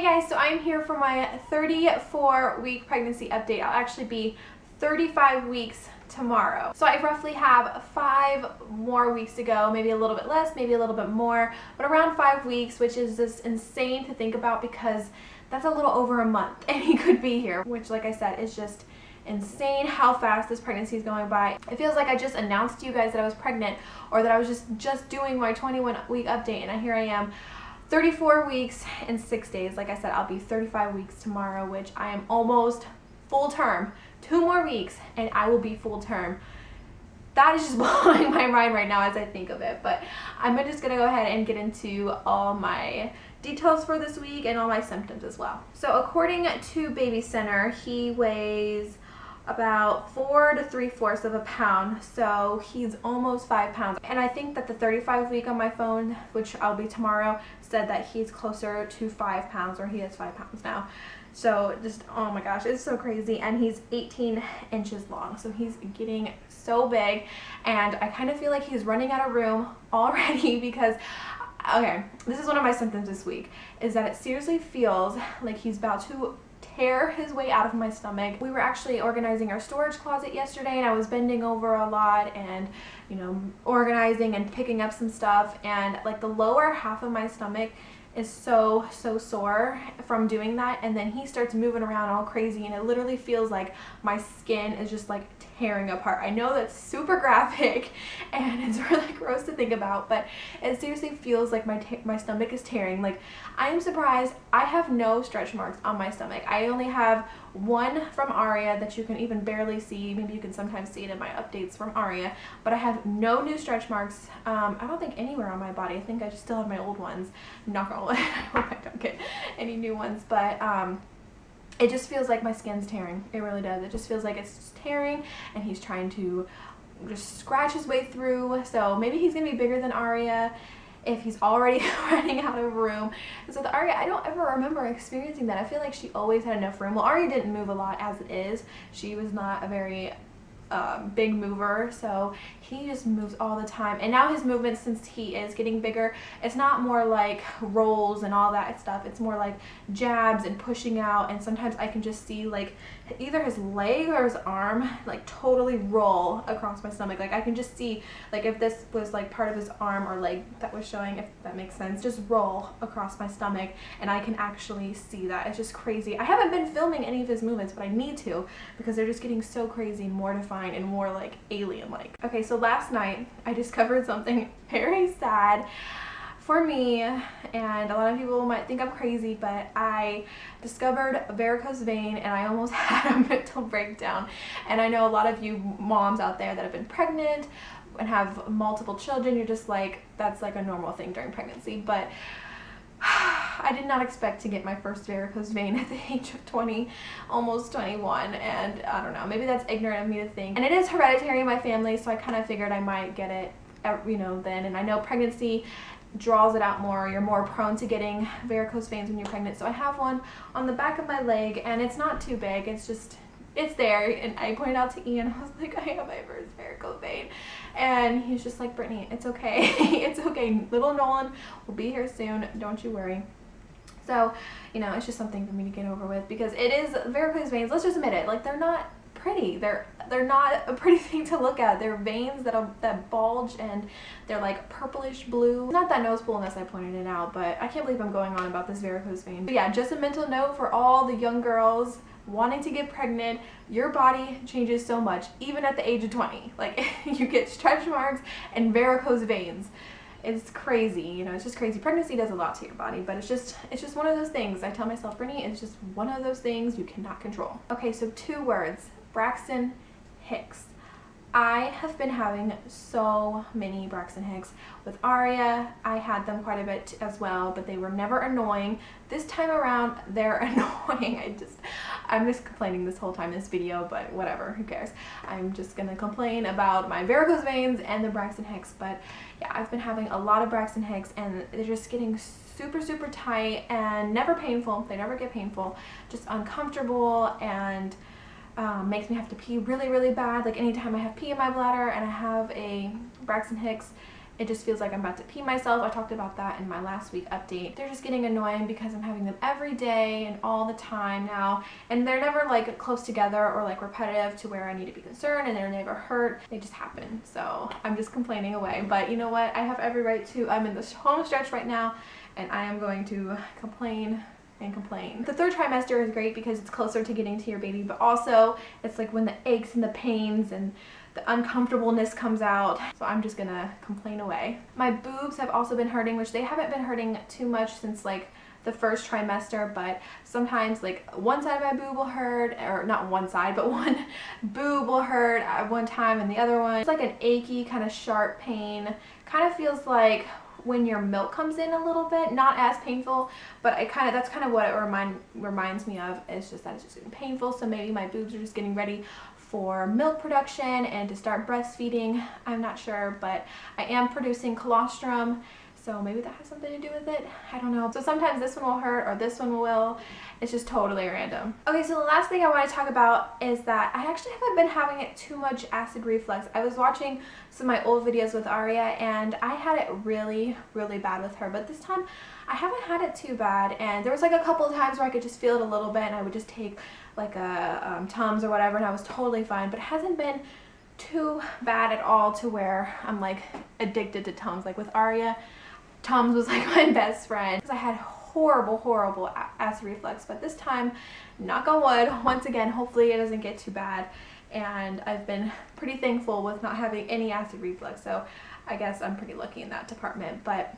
guys, so I'm here for my 34-week pregnancy update. I'll actually be 35 weeks tomorrow. So I roughly have 5 more weeks to go, maybe a little bit less, maybe a little bit more, but around 5 weeks, which is just insane to think about because that's a little over a month and he could be here, which, like I said, is just insane how fast this pregnancy is going by. It feels like I just announced to you guys that I was pregnant, or that I was just doing my 21-week update, and here I am 34 weeks and 6 days. Like I said, I'll be 35 weeks tomorrow, which I am almost full term. 2 more weeks and I will be full term. That is just blowing my mind right now as I think of it, but I'm just gonna go ahead and get into all my details for this week and all my symptoms as well. So according to Baby Center, he weighs about 4 3/4 of a pound, so he's almost 5 pounds. And I think that the 35 week on my phone, which I'll be tomorrow, said that he's closer to 5 pounds, or he is 5 pounds now. So just, oh my gosh, it's so crazy. And he's 18 inches long, so he's getting so big, and I kind of feel like he's running out of room already because, okay, this is one of my symptoms this week, is that it seriously feels like he's about to tear his way out of my stomach. We were actually organizing our storage closet yesterday, and I was bending over a lot and, you know, organizing and picking up some stuff, and like the lower half of my stomach is so sore from doing that. And then he starts moving around all crazy, and it literally feels like my skin is just like tearing apart. I know that's super graphic and it's really gross to think about, but it seriously feels like my stomach is tearing. Like, I am surprised I have no stretch marks on my stomach. I only have one from Aria that you can even barely see. Maybe you can sometimes see it in my updates from Aria, but I have no new stretch marks. I don't think anywhere on my body. I think I just still have my old ones. Knock on wood. I hope I don't get any new ones, but it just feels like my skin's tearing. It really does. It just feels like it's just tearing, and he's trying to just scratch his way through. So maybe he's gonna be bigger than Aria if he's already running out of room. And so with Aria, I don't ever remember experiencing that. I feel like she always had enough room. Well, Aria didn't move a lot as it is. She was not a very big mover, so he just moves all the time. And now his movements, since he is getting bigger, it's not more like rolls and all that stuff. It's more like jabs and pushing out, and sometimes I can just see like either his leg or his arm like totally roll across my stomach. Like I can just see, like if this was like part of his arm or leg that was showing, if that makes sense, just roll across my stomach, and I can actually see that. It's just crazy. I haven't been filming any of his movements, but I need to, because they're just getting so crazy and mortifying and more like alien-like. Okay, so last night I discovered something very sad for me, and a lot of people might think I'm crazy, but I discovered a varicose vein and I almost had a mental breakdown. And I know a lot of you moms out there that have been pregnant and have multiple children, you're just like, that's like a normal thing during pregnancy, but I did not expect to get my first varicose vein at the age of 20, almost 21, and I don't know, maybe that's ignorant of me to think. And it is hereditary in my family, so I kind of figured I might get it, you know, then. And I know pregnancy draws it out more. You're more prone to getting varicose veins when you're pregnant. So I have one on the back of my leg, and it's not too big. It's just, it's there. And I pointed out to Ian, I was like, I have my first varicose vein. And he's just like, Brittany, it's okay. It's okay. Little Nolan will be here soon. Don't you worry. So, you know, it's just something for me to get over with, because it is varicose veins. Let's just admit it. Like, they're not pretty. They're not a pretty thing to look at. They're veins that bulge, and they're like purplish blue. Not that noticeable unless I pointed it out, but I can't believe I'm going on about this varicose vein. But yeah, just a mental note for all the young girls wanting to get pregnant. Your body changes so much, even at the age of 20. Like, you get stretch marks and varicose veins. It's crazy, you know, it's just crazy. Pregnancy does a lot to your body, but it's just one of those things. I tell myself, Brittany, it's just one of those things you cannot control. Okay, so 2 words, Braxton Hicks. I have been having so many Braxton Hicks. With Aria, I had them quite a bit as well, but they were never annoying. This time around, they're annoying. I'm just complaining this whole time in this video, but whatever, who cares? I'm just gonna complain about my varicose veins and the Braxton Hicks. But yeah, I've been having a lot of Braxton Hicks, and they're just getting super tight and never painful. They never get painful, just uncomfortable, and makes me have to pee really bad. Like anytime I have pee in my bladder and I have a Braxton Hicks, it just feels like I'm about to pee myself. I talked about that in my last week update. They're just getting annoying because I'm having them every day and all the time now, and they're never like close together or like repetitive to where I need to be concerned, and they're never hurt. They just happen. So I'm just complaining away, but you know what? I have every right to. I'm in this home stretch right now, and I am going to complain and complain. The third trimester is great because it's closer to getting to your baby, but also it's like when the aches and the pains and the uncomfortableness comes out. So I'm just gonna complain away. My boobs have also been hurting, which they haven't been hurting too much since like the first trimester, but sometimes like one side of my boob will hurt, or not one side, but one boob will hurt at one time and the other one. It's like an achy kind of sharp pain. Kind of feels like when your milk comes in a little bit, not as painful, but that's kind of what it reminds me of. It's just that it's just getting painful. So maybe my boobs are just getting ready for milk production and to start breastfeeding. I'm not sure, but I am producing colostrum, so maybe that has something to do with it. I don't know. So sometimes this one will hurt or this one will. It's just totally random. Okay, so the last thing I want to talk about is that I actually haven't been having it too much acid reflux. I was watching some of my old videos with Aria, and I had it really, really bad with her, but this time I haven't had it too bad, and there was like a couple of times where I could just feel it a little bit, and I would just take like a Tums or whatever, and I was totally fine, but it hasn't been too bad at all to where I'm like addicted to Tums. Like with Aria, Tums was like my best friend because I had horrible acid reflux, but this time, knock on wood, once again, hopefully it doesn't get too bad, and I've been pretty thankful with not having any acid reflux, so I guess I'm pretty lucky in that department. But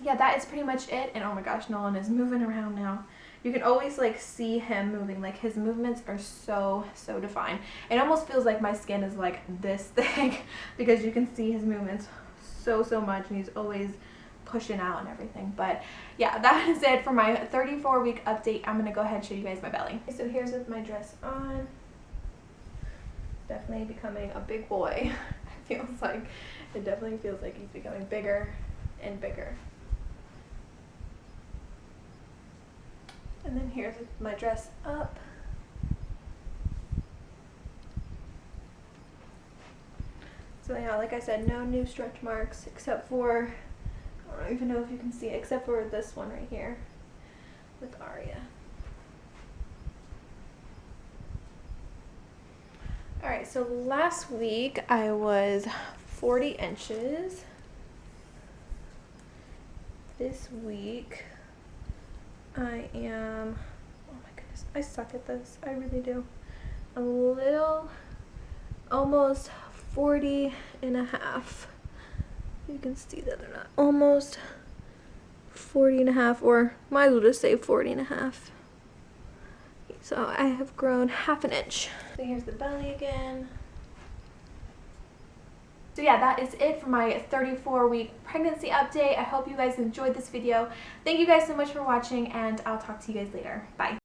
yeah, that is pretty much it. And oh my gosh, Nolan is moving around now. You can always like see him moving, like his movements are so defined. It almost feels like my skin is like this thick because you can see his movements so much, and he's always pushing out and everything. But yeah, that is it for my 34-week update. I'm gonna go ahead and show you guys my belly. So here's with my dress on. Definitely becoming a big boy. It definitely feels like he's becoming bigger and bigger. And then here's my dress up. So yeah, like I said, no new stretch marks except for, I don't even know if you can see it, except for this one right here with Aria. Alright, so last week I was 40 inches. This week I am, oh my goodness, I suck at this. I really do. A little, almost 40 and a half. You can see that or not. Almost 40 and a half, or might as well just say 40 and a half. So I have grown half an inch. So here's the belly again. So yeah, that is it for my 34-week pregnancy update. I hope you guys enjoyed this video. Thank you guys so much for watching, and I'll talk to you guys later. Bye.